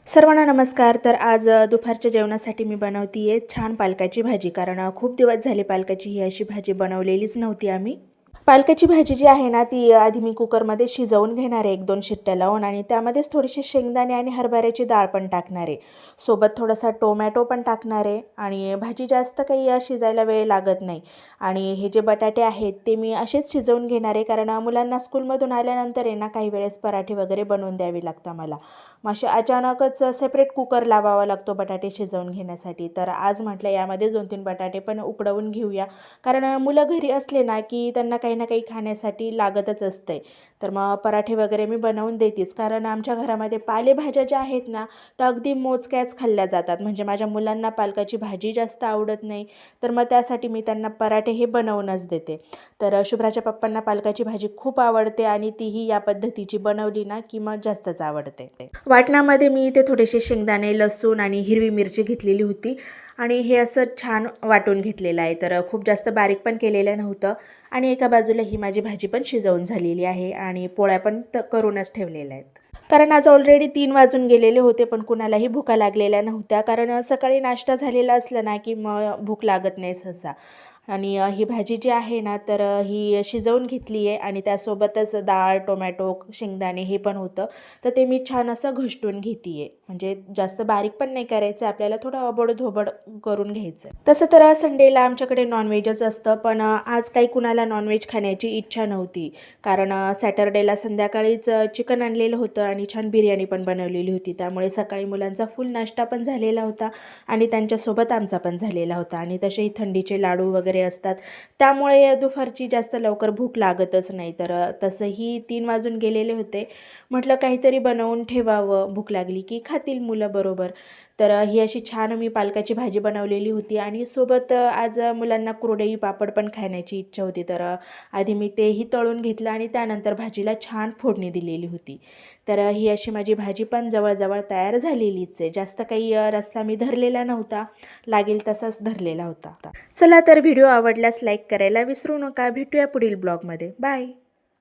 सर्वांना नमस्कार। तर आज दुपारच्या जेवणासाठी मी बनवतीये छान पालकाची भाजी, कारण खूप दिवस झाले पालकाची ही अशी भाजी बनवलेलीच नव्हती आम्ही। पालकाची भाजी जी आहे ना, ती आधी मी कुकरमध्ये शिजवून घेणार आहे 1-2 शिट्ट्या लावून, आणि त्यामध्येच थोडेसे शेंगदाणे आणि हरभऱ्याची डाळ पण टाकणार आहे। सोबत थोडासा टोमॅटो पण टाकणार आहे, आणि भाजी जास्त काही शिजायला वेळ लागत नाही। आणि हे जे बटाटे आहेत ते मी असेच शिजवून घेणार आहे, कारण मुलांना स्कूलमधून आल्यानंतर आहे ना काही वेळेस पराठे वगैरे बनवून द्यावे लागतात मला। मग असे अचानकच सेपरेट कुकर लावावा लागतो बटाटे शिजवून घेण्यासाठी। तर आज म्हटलं यामध्ये 2-3 बटाटे पण उकडवून घेऊया, कारण मुलं घरी असले ना की त्यांना काही ना काही खाण्यासाठी लागतच असते। तर मग पराठे वगैरे मी बनवून देतेच, कारण आमच्या घरामध्ये पालेभाज्या ज्या आहेत ना त्या अगदी मोजक्याच खाल्ल्या जातात। म्हणजे माझ्या मुलांना पालकाची भाजी जास्त आवडत नाही, तर मग त्यासाठी मी त्यांना पराठे हे बनवूनच देते। तर शुभ्राच्या पप्पांना पालकाची भाजी खूप आवडते, आणि तीही या पद्धतीची बनवली ना की मग जास्तच आवडते। वाटणामध्ये मी इथे थोडेसे शेंगदाणे, लसूण आणि हिरवी मिरची घेतलेली होती, आणि हे असं छान वाटून घेतलेलं आहे। तर खूप जास्त बारीक पण केलेलं नव्हतं, आणि एका बाजूला ही माझी भाजी पण शिजवून झालेली आहे, आणि पोळ्या पण करूनच ठेवलेल्या आहेत। कारण आज ऑलरेडी 3 वाजून गेलेले होते, पण कुणालाही भुका लागलेल्या नव्हत्या, कारण सकाळी नाश्ता झालेला असला ना की मग भूक लागत नाही सहसा। आणि ही भाजी जी आहे ना तर ही शिजवून घेतली आहे, आणि त्यासोबतच डाळ, टोमॅटो, शेंगदाणे हे पण होतं, तर ते मी छान असं घुसटून घेते आहे। म्हणजे जास्त बारीक पण नाही करायचं आपल्याला, थोडं अबोड-धोबड करून घ्यायचं। तसं तर संडेला आमच्याकडे नॉनव्हेजच असतं, पण आज काही कुणाला नॉनव्हेज खाण्याची इच्छा नव्हती, कारण सॅटर्डेला संध्याकाळीच चिकन आणलेलं होतं, आणि छान बिर्याणी पण बनवलेली होती। त्यामुळे सकाळी मुलांचा फुल नाश्ता पण झालेला होता, आणि त्यांच्यासोबत आमचा पण झालेला होता, आणि तसेही थंडीचे लाडू वगैरे असतात, त्यामुळे दुपारची जास्त लवकर भूक लागतच नाही। तर तसंही 3 वाजून गेलेले होते, म्हटलं काहीतरी बनवून ठेवावं, भूक लागली की खातील मुलं बरोबर। तर ही अशी छान मी पालकाची भाजी बनवलेली होती, आणि सोबत आज मुलांना कुरडई पापड पण खाण्याची इच्छा होती। तर आधी मी तेही तळून घेतलं, आणि त्यानंतर भाजीला छान फोडणी दिलेली होती। तर ही अशी माझी भाजी पण जवळजवळ तयार झालेलीच आहे। जास्त काही रस्सा मी धरलेला नव्हता, लागेल तसाच धरलेला होता। चला तर व्हिडिओ आवडल्यास लाईक करायला विसरू नका। भेटूया पुढील ब्लॉगमध्ये। बाय।